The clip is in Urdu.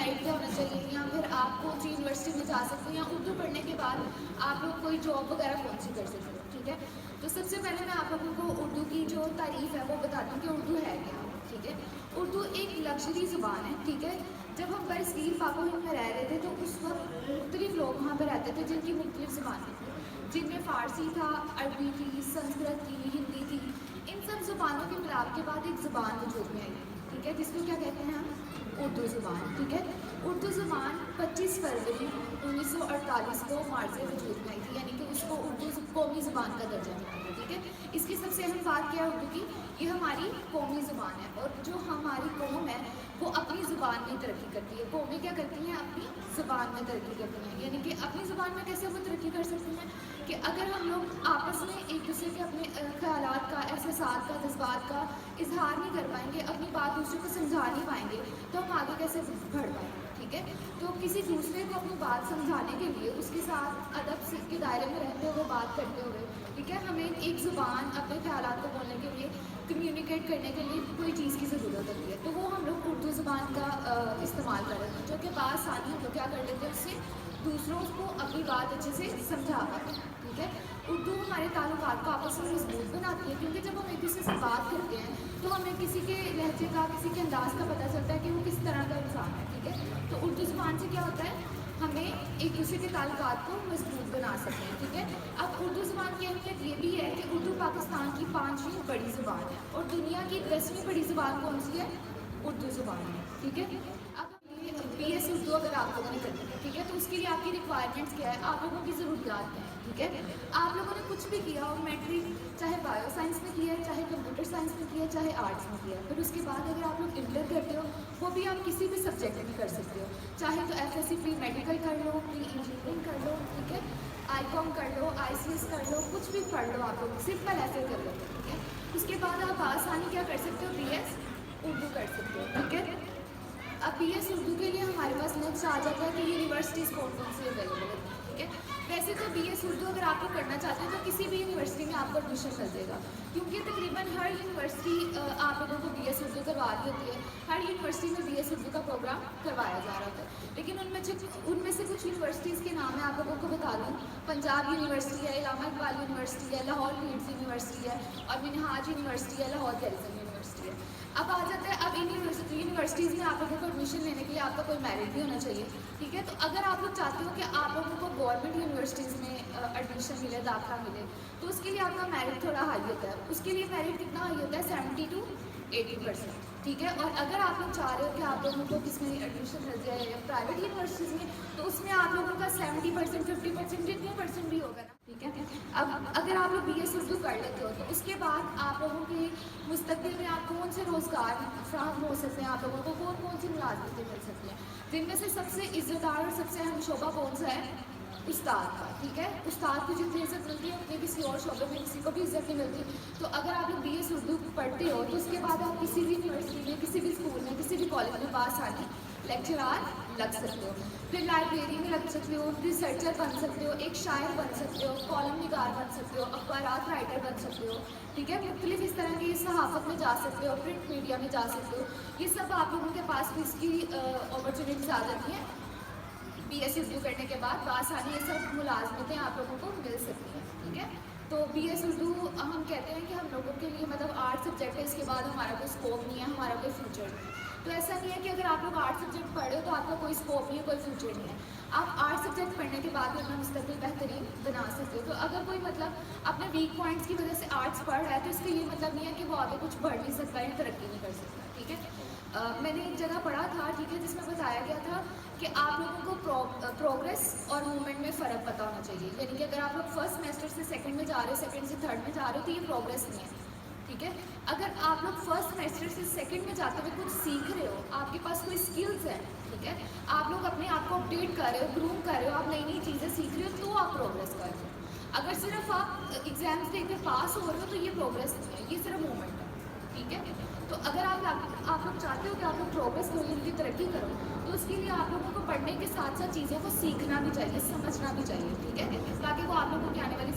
میرٹ کیا ہونا چاہیے, یا پھر آپ کون سی یونیورسٹی میں جا سکتے ہیں, یا اردو پڑھنے کے بعد آپ لوگ کوئی جاب وغیرہ کون سی کر سکتے ہو. ٹھیک ہے, تو سب سے پہلے میں آپ لوگوں کو اردو کی جو تعریف ہے وہ بتاتی ہوں کہ اردو ہے کیا. ٹھیک ہے, اردو ایک لگژری زبان ہے. ٹھیک ہے, جب ہم برصغیر پاک و ہند میں رہ رہے تھے تو اس وقت مختلف لوگ وہاں پہ رہتے تھے جن کی مختلف زبانیں تھیں, جن میں فارسی تھا, عربی تھی, سنسکرت تھی, ہندی تھی. ان سب زبانوں کے ملاپ کے بعد ایک زبان وجود میں آئی. ٹھیک ہے, جس کو کیا کہتے ہیں ہم, اردو زبان. ٹھیک ہے, اردو زبان 25 فروری 1948 کو مارچ وجود میں آئی تھی, یعنی کہ اس کو اردو قومی زبان کا درجہ ملا ہے. ٹھیک ہے, اس کی سب سے اہم بات کیا ہے اردو کی, یہ ہماری قومی زبان ہے, اور جو ہماری قوم ہے وہ اپنی زبان میں ترقی کرتی ہے. قومیں کیا کرتی ہیں, اپنی زبان میں ترقی کرتی ہیں. یعنی کہ اپنی زبان میں کیسے وہ ترقی کر سکتی ہیں کہ اگر ہم لوگ آپس میں ایک دوسرے کے اپنے خیالات کا, احساسات کا, جذبات کا اظہار نہیں کر پائیں گے, اپنی بات دوسرے کو سمجھا نہیں پائیں گے, تو ہم آگے کیسے بڑھ پائیں گے. ٹھیک ہے, تو کسی دوسرے کو اپنی بات سمجھانے کے لیے اس کے ساتھ ادب کے دائرے میں رہتے ہوئے بات کرتے ہوئے, ٹھیک ہے, ہمیں ایک زبان اپنے خیالات کو بولنے کے لیے, کمیونیکیٹ کرنے کے لیے کوئی چیز کی ضرورت ہوتی ہے. تو وہ ہم لوگ اردو زبان کا استعمال کر رہے ہیں, جو کہ بآسانی ہم لوگ کیا کر لیتے ہیں, اس سے دوسروں کو اپنی بات اچھے سے سمجھا پاتے ہیں. ٹھیک ہے, اردو ہمارے تعلقات کو آپس میں مضبوط بناتی ہے, کیونکہ جب ہم ایک دوسرے سے بات کرتے ہیں تو ہمیں کسی کے لہجے کا, کسی کے انداز کا پتہ چلتا ہے کہ وہ کس طرح کا انسان ہے. ٹھیک ہے, تو اردو زبان سے کیا ہوتا ہے, ہمیں ایک دوسرے کے تعلقات کو مضبوط بنا سکتے ہیں. ٹھیک ہے, اب اردو زبان کی اہمیت یہ بھی ہے کہ اردو پاکستان کی 5ویں بڑی زبان ہے, اور دنیا کی 10ویں بڑی زبان کون سی ہے, اردو زبان ہے. ٹھیک ہے, اب بی ایس اردو اگر آپ لوگوں نے کرنی ہے, ٹھیک ہے, تو اس کے لیے آپ کی ریکوائرمنٹس کیا ہے, آپ لوگوں کی ضروریات کیا ہے. ٹھیک ہے, آپ لوگوں نے کچھ بھی کیا ہو, میٹرک چاہے بایو سائنس میں کیا ہے, چاہے کمپیوٹر سائنس میں کیا ہے, چاہے آرٹس میں کیا ہے, پھر اس کے بعد اگر آپ لوگ انٹر کرتے ہو, وہ بھی آپ کسی بھی سبجیکٹ میں کر سکتے ہو, چاہے تو F S C pre medical کر لو, پری انجینئرنگ کر لو. ٹھیک ہے, آئی کام کر لو, آئی سی ایس کر لو, کچھ بھی پڑھ لو, آپ لوگ سمپل ایسے کر لو. ٹھیک ہے, اس کے بعد آپ آسانی کیا کر سکتے ہو, بی ایس اردو کر سکتے ہو. ٹھیک ہے, اب بی ایس اردو کے لیے ہمارے پاس نیکسٹ آ جاتا ہے کہ یونیورسٹیز کون کون سی اویلیبل ہے. ٹھیک ہے, ویسے تو بی ایس اردو اگر آپ کو کرنا چاہتے ہیں تو کسی بھی یونیورسٹی میں آپ کو ایڈمیشن مل جائے گا, کیونکہ تقریباً ہر یونیورسٹی آپ لوگوں کو بی ایس اردو کروا رہی ہوتی ہے. ہر یونیورسٹی میں بی ایس اردو کا پروگرام کروایا جا رہا ہوتا ہے, لیکن ان میں سے کچھ یونیورسٹیز کے نام میں آپ لوگوں کو بتا دوں. پنجاب یونیورسٹی ہے, علامہ اقبال یونیورسٹی ہے, لاہور لیڈز یونیورسٹی ہے, اور منہاج یونیورسٹی ہے, لاہور گیریزن یونیورسٹی ہے. اب آ جاتا ہے, اب ان یونیورسٹیز میں آپ لوگوں کو ایڈمیشن لینے کے لیے آپ کا کوئی میرٹ بھی ہونا چاہیے. ٹھیک ہے, تو اگر آپ لوگ چاہتے ہو کہ آپ لوگوں کو گورنمنٹ یونیورسٹیز میں ایڈمیشن ملے, داخلہ ملے, تو اس کے لیے آپ کا میرٹ تھوڑا ہائی ہوتا ہے. اس کے لیے میرٹ کتنا ہائی ہوتا ہے, 70 to 80%. ٹھیک ہے, اور اگر آپ لوگ چاہ رہے ہو کہ آپ لوگوں کو کس میں ایڈمیشن مل جائے یا پرائیویٹ یونیورسٹیز میں, تو اس میں آپ لوگوں کا 70%, 50%, جتنے پرسنٹ بھی ہوگا نا. ٹھیک ہے, اب اگر آپ لوگ بی ایس اردو کر لیتے ہو تو اس کے بعد آپ لوگوں کے مستقبل میں آپ کون سے روزگار فراہم ہو سکتے ہیں, آپ لوگوں کو کون کون سی ملازمتیں مل سکتی ہیں, جن میں سے سب سے عزت دار اور سب سے اہم شعبہ کون سا ہے, استاد کا. ٹھیک ہے, استاد کو جتنی عزت ملتی ہے اتنی کسی اور شعبے میں کسی کو بھی عزت نہیں ملتی. تو اگر آپ لوگ بی ایس اردو پڑھتے ہو تو اس کے بعد آپ کسی بھی یونیورسٹی میں, کسی بھی اسکول میں, کسی بھی کالج میں بآسانی لیکچرار لگ سکتے ہو, پھر لائبریری میں لگ سکتے ہو, ریسرچر بن سکتے ہو, ایک شاعر بن سکتے ہو, کالم نگار بن سکتے ہو, اخبارات رائٹر بن سکتے ہو. ٹھیک ہے, مختلف اس طرح کی صحافت میں جا سکتے ہو, پرنٹ میڈیا میں جا سکتے ہو. یہ سب آپ لوگوں کے پاس بھی اس کی اپرچونیٹیز آ جاتی ہیں بی ایس اردو کرنے کے بعد. بآسانی یہ سب ملازمتیں آپ لوگوں کو مل سکتی ہیں. ٹھیک ہے, تو بی ایس اردو ہم کہتے ہیں کہ ہم لوگوں کے لیے مطلب آرٹ سبجیکٹ ہے, اس کے بعد ہمارا کوئی اسکوپ نہیں ہے, ہمارا کوئی فیوچر نہیں ہے. تو ایسا نہیں ہے کہ اگر آپ لوگ آرٹ سبجیکٹ پڑھ رہے ہو تو آپ کا کوئی اسکوپ نہیں ہے, کوئی فیوچر نہیں ہے. آپ آرٹ سبجیکٹ پڑھنے کے بعد بھی اپنا مستقبل بہترین بنا سکتے ہو. تو اگر کوئی مطلب اپنے ویک پوائنٹس کی وجہ سے آرٹس پڑھ رہا ہے تو اس کا یہ مطلب نہیں ہے کہ وہ آگے کچھ بڑھ نہیں سکتا یا ترقی نہیں کر سکتا. ٹھیک ہے, میں نے ایک جگہ پڑھا تھا, ٹھیک ہے, جس میں بتایا گیا تھا کہ آپ لوگوں کو پروگریس اور موومنٹ میں فرق پتہ ہونا چاہیے. یعنی کہ اگر آپ لوگ فرسٹ سیمسٹر سے سیکنڈ میں جا رہے ہو, سیکنڈ سے تھرڈ میں جا رہے ہو, تو یہ پروگریس نہیں ہے. ٹھیک ہے, اگر آپ لوگ فرسٹ سیمسٹر سے سیکنڈ میں جاتے ہوئے کچھ سیکھ رہے ہو, آپ کے پاس کوئی اسکلز ہیں, ٹھیک ہے, آپ لوگ اپنے آپ کو اپڈیٹ کر رہے ہو, گروم کر رہے ہو, آپ نئی نئی چیزیں سیکھ رہے ہو, تو آپ پروگریس کر رہے ہو. اگر صرف آپ ایگزامس دے کر پاس ہو رہے ہو تو یہ پروگریس نہیں ہے, یہ صرف موومنٹ ہے. ٹھیک ہے, تو اگر آپ لوگ چاہتے ہو کہ آپ لوگ پروگریس کرو, ان کی ترقی کرو, تو اس کے لیے آپ لوگوں کو پڑھنے کے ساتھ ساتھ چیزوں کو سیکھنا بھی چاہیے, سمجھنا بھی چاہیے. ٹھیک ہے, تاکہ وہ آپ لوگوں کی آنے والی